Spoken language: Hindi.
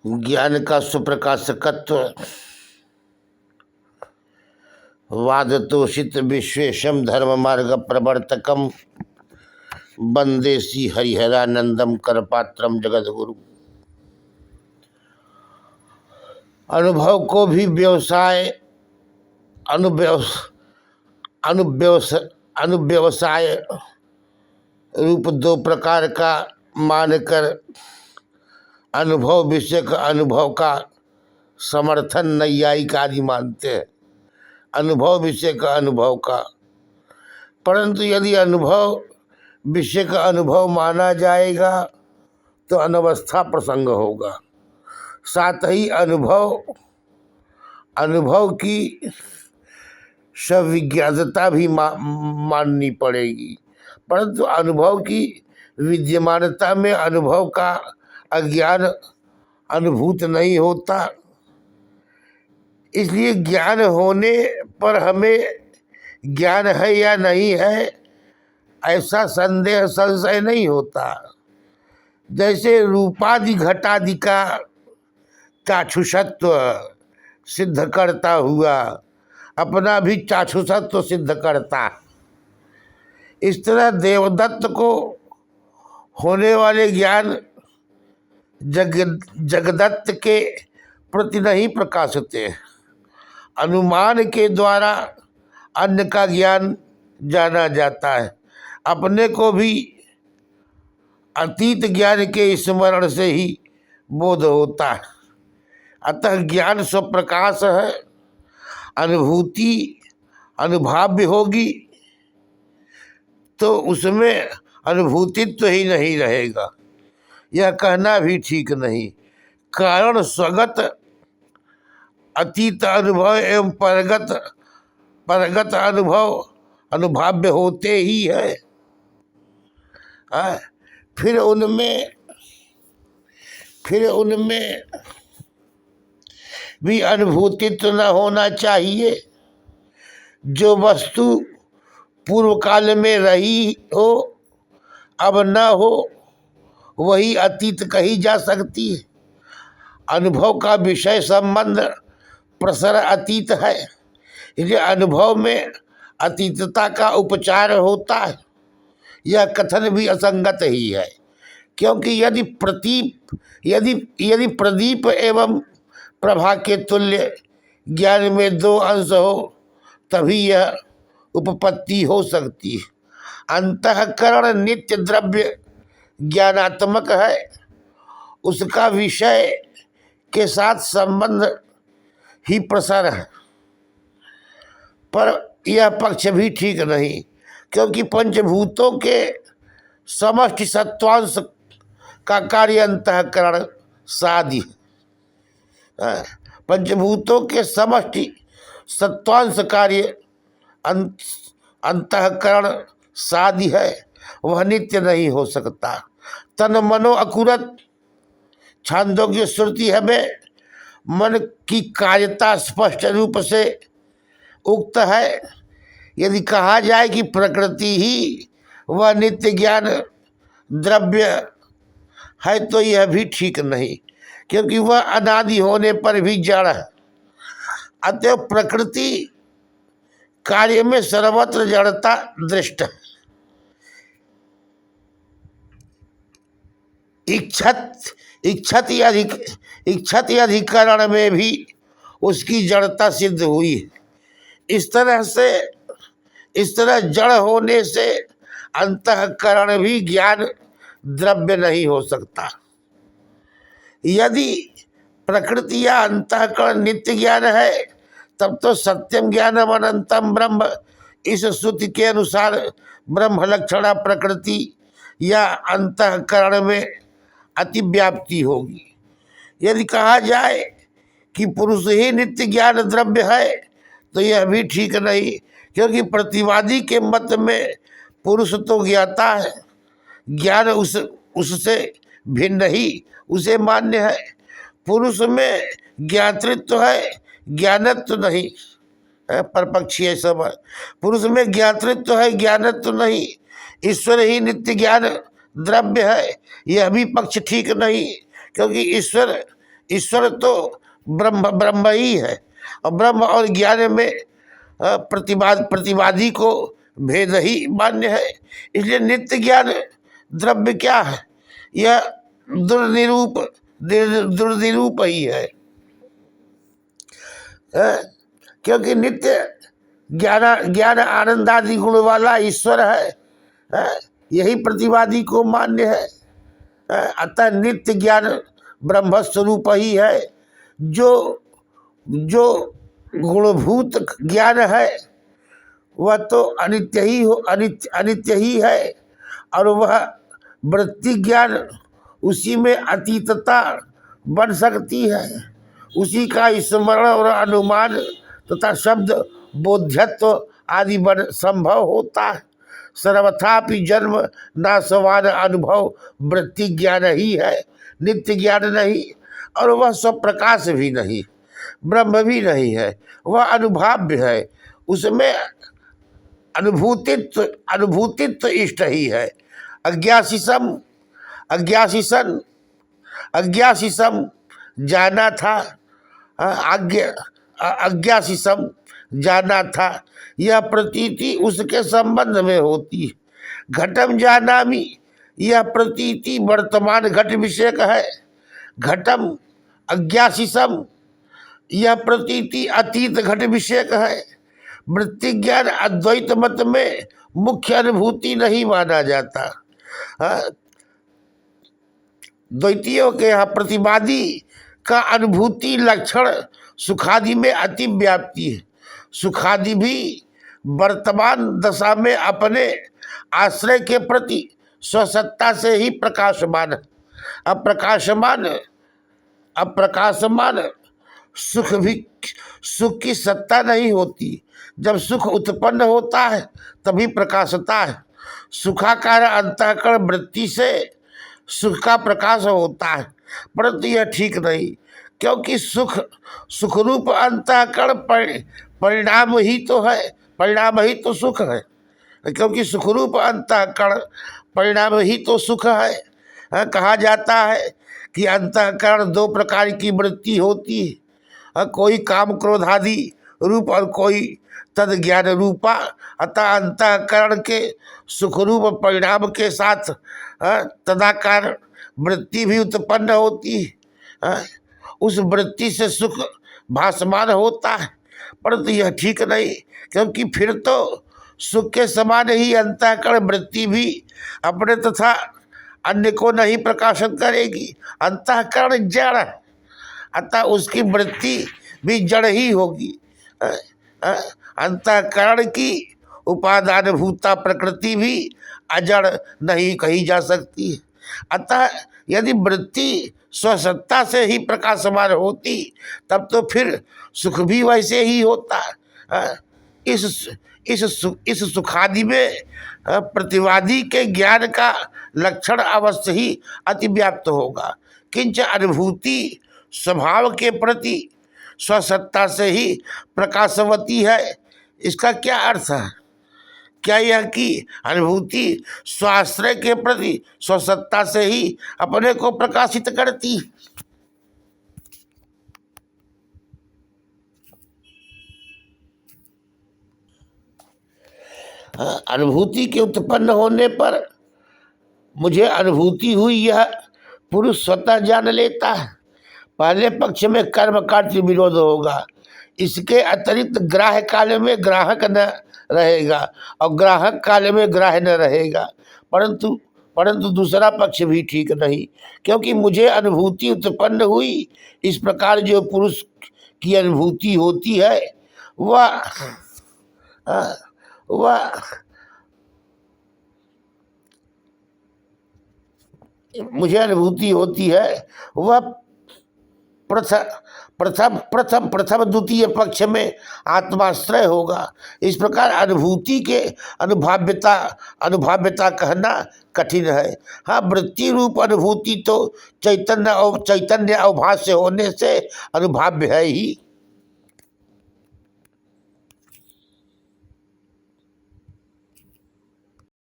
ज्ञान का सुप्रकाशकत्व वादतोषित विश्वेशम धर्म मार्ग प्रवर्तकम वंदे श्री हरिहरानंदम करपात्रम जगद्गुरु। अनुभव को भी व्यवसाय अनुव्यवसाय रूप दो प्रकार का मानकर अनुभव विषय का अनुभव का समर्थन नैयायिक आदि मानते हैं, अनुभव विषय का अनुभव का। परंतु यदि अनुभव विषय का अनुभव माना जाएगा तो अनवस्था प्रसंग होगा। साथ ही अनुभव की सविज्ञानता भी माननी पड़ेगी। परंतु अनुभव की विद्यमानता में अनुभव का अज्ञान अनुभूत नहीं होता। इसलिए ज्ञान होने पर हमें ज्ञान है या नहीं है ऐसा संशय नहीं होता। जैसे रूपादि घटादि का चाक्षुषत्व सिद्ध करता हुआ अपना भी चाक्षुषत्व सिद्ध करता, इस तरह देवदत्त को होने वाले ज्ञान जगदत्त के प्रति नहीं प्रकाशित है। अनुमान के द्वारा अन्य का ज्ञान जाना जाता है, अपने को भी अतीत ज्ञान के स्मरण से ही बोध होता है। अतः ज्ञान स्वप्रकाश है, अनुभूति अनुभाव्य होगी तो उसमें अनुभूतित्व ही नहीं रहेगा, यह कहना भी ठीक नहीं। कारण स्वगत अतीत अनुभव एवं परगत अनुभव अनुभाव्य होते ही है। फिर उनमें भी अनुभूतित्व न होना चाहिए। जो वस्तु पूर्व काल में रही हो अब न हो वही अतीत कही जा सकती है। अनुभव का विषय संबंध प्रसर अतीत है, इसलिए अनुभव में अतीतता का उपचार होता है। यह कथन भी असंगत ही है, क्योंकि यदि प्रदीप एवं प्रभा के तुल्य ज्ञान में दो अंश हो तभी यह उपपत्ति हो सकती है। अंतःकरण नित्य द्रव्य ज्ञानात्मक है, उसका विषय के साथ संबंध ही प्रसार है। पर यह पक्ष भी ठीक नहीं, क्योंकि पंचभूतों के समष्टि सत्वांश का कार्य अंतःकरण साधि है। पंचभूतों के समष्टि सत्वांश कार्य अंतःकरण साधि है, वह नित्य नहीं हो सकता। तन मनो अकुरत छांदोग्य श्रुति हमें मन की कार्यता स्पष्ट रूप से उक्त है। यदि कहा जाए कि प्रकृति ही वह नित्य ज्ञान द्रव्य है तो यह भी ठीक नहीं, क्योंकि वह अनादि होने पर भी जड़ है। अतः प्रकृति कार्य में सर्वत्र जड़ता दृष्ट है। इच्छति अधिकरण में भी उसकी जड़ता सिद्ध हुई है। इस तरह जड़ होने से अंतःकरण भी ज्ञान द्रव्य नहीं हो सकता। यदि प्रकृति या अंतःकरण नित्य ज्ञान है तब तो सत्यम ज्ञानम अनंतम ब्रह्म इस श्रुति के अनुसार ब्रह्म लक्षणा प्रकृति या अंतःकरण में अतिव्याप्ति होगी। यदि कहा जाए कि पुरुष ही नित्य ज्ञान द्रव्य है तो यह भी ठीक नहीं, क्योंकि प्रतिवादी के मत में पुरुष तो ज्ञाता है, ज्ञान उससे भिन्न ही उसे मान्य है। पुरुष में ज्ञातृत्व है, ज्ञानत्व नहीं है। परपक्षीय सब पुरुष में ज्ञातृत्व है, ज्ञानत्व नहीं। ईश्वर ही नित्य ज्ञान द्रव्य है, यह भी पक्ष ठीक नहीं, क्योंकि ईश्वर तो ब्रह्म ब्रह्म ही है और ब्रह्म और ज्ञान में प्रतिवादी को भेद ही मान्य है। इसलिए नित्य ज्ञान द्रव्य क्या है, यह दुर्निरूप ही है। क्योंकि नित्य ज्ञान आनंद आदि गुण वाला ईश्वर है, यही प्रतिवादी को मान्य है। अतः नित्य ज्ञान ब्रह्म स्वरूप ही है। जो गुणभूत ज्ञान है वह तो अनित्य ही है और वह वृत्ति ज्ञान उसी में अतीतता बन सकती है। उसी का स्मरण और अनुमान तथा शब्द बोध्यत्व आदि बन संभव होता है। सर्वथापि जन्म नाशवान अनुभव वृत्ति ज्ञान ही है, नित्य ज्ञान नहीं। और वह स्वप्रकाश भी नहीं, ब्रह्म भी नहीं है, वह अनुभाव्य है। उसमें अनुभूतित्व इष्ट ही है। अज्ञासीसम जाना था, अज्ञासीसम जाना था, यह प्रतीति उसके संबंध में होती। घटम जानामि, यह प्रतीति वर्तमान घट विषयक है। घटम अज्ञासीसम, यह प्रतीति अतीत घट विषयक है। वृत्ति ज्ञान अद्वैत मत में मुख्य अनुभूति नहीं माना जाता। द्वैतियों के यहाँ प्रतिवादी का अनुभूति लक्षण सुखादि में अति व्याप्ति है। सुखादि भी वर्तमान दशा में अपने आश्रय के प्रति स्वसत्ता से ही प्रकाशमान है। अप्रकाशमान सुख की सत्ता नहीं होती। जब सुख उत्पन्न होता है तभी प्रकाशता है। सुखाकार अंतःकरण वृत्ति से सुख का प्रकाश होता है, परंतु यह ठीक नहीं, क्योंकि सुखरूप अंतःकरण परिणाम ही तो है, परिणाम ही तो सुख है। क्योंकि सुखरूप अंतःकरण परिणाम ही तो सुख है। कहा जाता है कि अंतःकरण दो प्रकार की वृत्ति होती है, कोई काम क्रोध आदि रूप और कोई तद ज्ञान रूपा। अतः अंतःकरण के सुखरूप परिणाम के साथ तदाकार वृत्ति भी उत्पन्न होती है। उस वृत्ति से सुख भासमान होता है, परंतु यह ठीक नहीं, क्योंकि फिर तो सुख के समान ही अंतःकरण वृत्ति भी अपने तथा अन्य को नहीं प्रकाशन करेगी। अंतःकरण जड़, अतः उसकी वृत्ति भी जड़ ही होगी। अंतःकरण की उपादान भूता प्रकृति भी अजड़ नहीं कही जा सकती। अतः यदि वृत्ति स्वसत्ता से ही प्रकाशमान होती तब तो फिर सुख भी वैसे ही होता। इस सुखादि में प्रतिवादी के ज्ञान का लक्षण अवश्य ही अतिव्याप्त होगा। किंच अनुभूति स्वभाव के प्रति स्वसत्ता से ही प्रकाशवती है। इसका क्या अर्थ है? क्या यह कि अनुभूति स्वाश्रय के प्रति स्वसत्ता से ही अपने को प्रकाशित करती? अनुभूति के उत्पन्न होने पर मुझे अनुभूति हुई, यह पुरुष स्वतः जान लेता है। पहले पक्ष में कर्म कार्य विरोध होगा, इसके अतिरिक्त ग्राह्य काल में ग्राहक न रहेगा और ग्राहक काल में ग्राह्य न रहेगा। परंतु दूसरा पक्ष भी ठीक नहीं, क्योंकि मुझे अनुभूति उत्पन्न हुई, इस प्रकार जो पुरुष की अनुभूति होती है वह मुझे अनुभूति होती है वह प्रथम द्वितीय पक्ष में आत्माश्रय होगा। इस प्रकार अनुभूति के अनुभाव्यता कहना कठिन है। हाँ, वृत्ति रूप अनुभूति तो चैतन्य अवभाष्य होने से अनुभाव्य है ही।